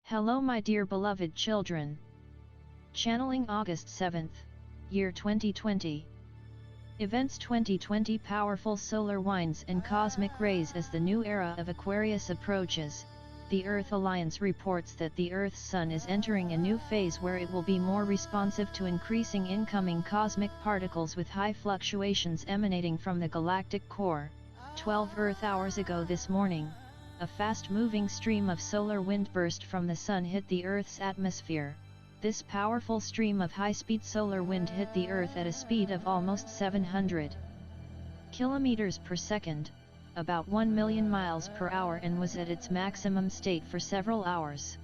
Hello my dear beloved children. Channeling August 7th, year 2020. Events 2020. Powerful solar winds and cosmic rays. As the new era of Aquarius approaches, the Earth Alliance reports that the Earth's Sun is entering a new phase where it will be more responsive to increasing incoming cosmic particles with high fluctuations emanating from the galactic core. 12 Earth hours ago this morning, a fast-moving stream of solar wind burst from the Sun hit the Earth's atmosphere. This powerful stream of high-speed solar wind hit the Earth at a speed of almost 700 kilometers per second, about 1 million miles per hour, and was at its maximum state for several hours.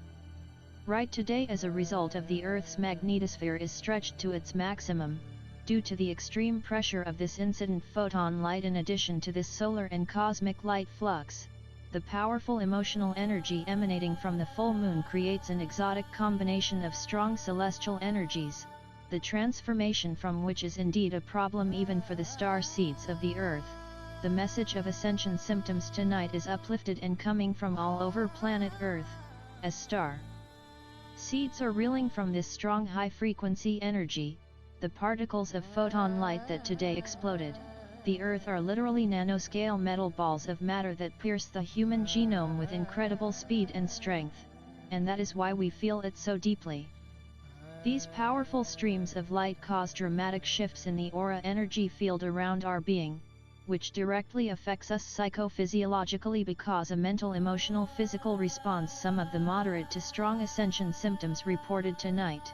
Right today, as a result of the Earth's magnetosphere is stretched to its maximum, due to the extreme pressure of this incident photon light. In addition to this solar and cosmic light flux, the powerful emotional energy emanating from the full moon creates an exotic combination of strong celestial energies, the transformation from which is indeed a problem even for the star seeds of the Earth. The message of ascension symptoms tonight is uplifted and coming from all over planet Earth, as star seeds are reeling from this strong high-frequency energy. The particles of photon light that today exploded the Earth are literally nanoscale metal balls of matter that pierce the human genome with incredible speed and strength, and that is why we feel it so deeply. These powerful streams of light cause dramatic shifts in the aura energy field around our being, which directly affects us psychophysiologically because a mental, emotional, physical response. Some of the moderate to strong ascension symptoms reported tonight: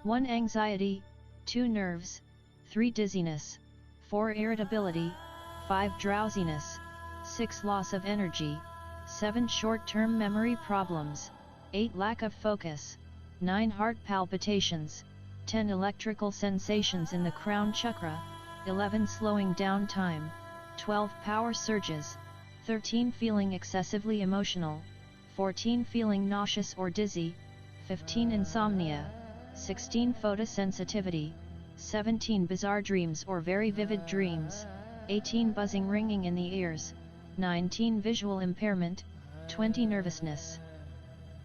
1. Anxiety, 2. Nerves, 3. Dizziness, 4. Irritability, 5. Drowsiness, 6. Loss of energy, 7. Short-term memory problems, 8. Lack of focus, 9. Heart palpitations, 10. Electrical sensations in the crown chakra, 11. Slowing down time, 12. Power surges, 13. Feeling excessively emotional, 14. Feeling nauseous or dizzy, 15. Insomnia, 16. Photosensitivity, 17. Bizarre dreams or very vivid dreams, 18. Buzzing, ringing in the ears, 19. Visual impairment, 20. Nervousness.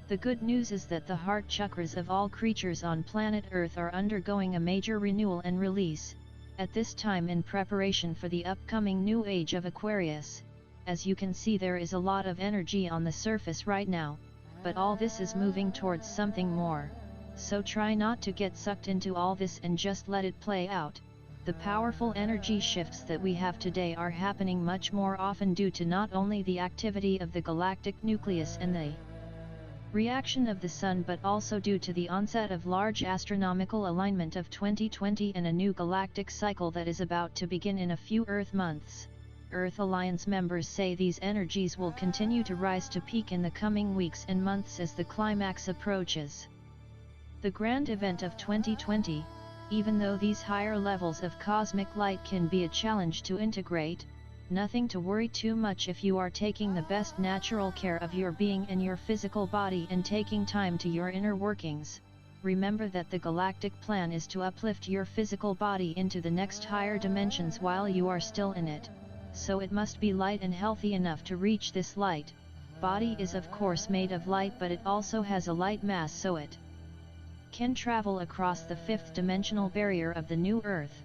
The good news is that the heart chakras of all creatures on planet Earth are undergoing a major renewal and release, at this time in preparation for the upcoming new age of Aquarius. As you can see, there is a lot of energy on the surface right now, but all this is moving towards something more. So try not to get sucked into all this and just let it play out. The powerful energy shifts that we have today are happening much more often due to not only the activity of the galactic nucleus and the reaction of the Sun, but also due to the onset of large astronomical alignment of 2020 and a new galactic cycle that is about to begin in a few Earth months. Earth Alliance members say these energies will continue to rise to peak in the coming weeks and months as the climax approaches. The grand event of 2020, even though these higher levels of cosmic light can be a challenge to integrate, nothing to worry too much if you are taking the best natural care of your being and your physical body and taking time to your inner workings. Remember that the galactic plan is to uplift your physical body into the next higher dimensions while you are still in it, so it must be light and healthy enough to reach this light. Body is of course made of light, but it also has a light mass, so it can travel across the fifth dimensional barrier of the new Earth.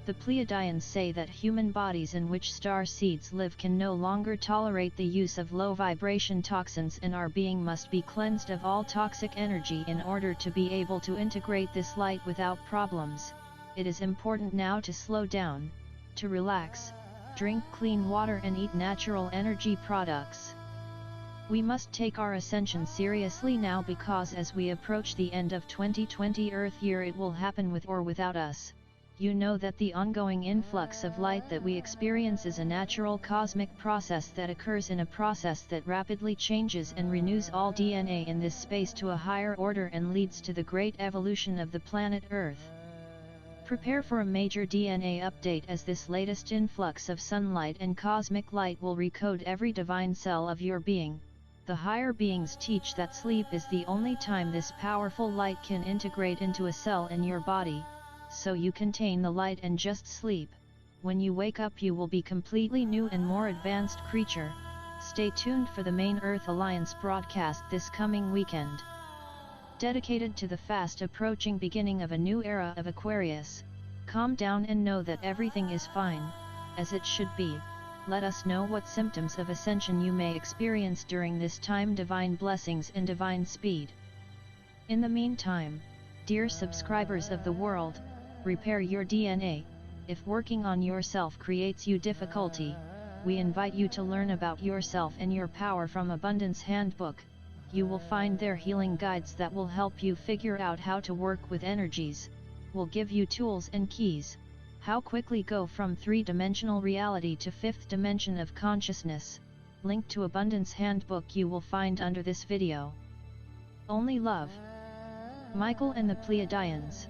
The Plaeidians say that human bodies in which star seeds live can no longer tolerate the use of low vibration toxins, and our being must be cleansed of all toxic energy in order to be able to integrate this light without problems. It is important now to slow down, to relax, drink clean water and eat natural energy products. We must take our ascension seriously now, because as we approach the end of 2020 Earth year, it will happen with or without us. You know that the ongoing influx of light that we experience is a natural cosmic process that occurs in a process that rapidly changes and renews all DNA in this space to a higher order and leads to the great evolution of the planet Earth. Prepare for a major DNA update, as this latest influx of sunlight and cosmic light will recode every divine cell of your being. The higher beings teach that sleep is the only time this powerful light can integrate into a cell in your body, so you contain the light and just sleep. When you wake up, you will be completely new and more advanced creature, Stay tuned for the main Earth Alliance broadcast this coming weekend. Dedicated to the fast approaching beginning of a new era of Aquarius, calm down and know that everything is fine, as it should be. Let us know what symptoms of ascension you may experience during this time. Divine blessings and divine speed. In the meantime, dear subscribers of the world, repair your DNA. If working on yourself creates you difficulty, we invite you to learn about yourself and your power from Abundance Handbook. You will find there healing guides that will help you figure out how to work with energies, will give you tools and keys, how quickly go from 3-dimensional reality to 5th dimension of consciousness. Link to Abundance Handbook you will find under this video. Only love. Michael and the Pleiadians.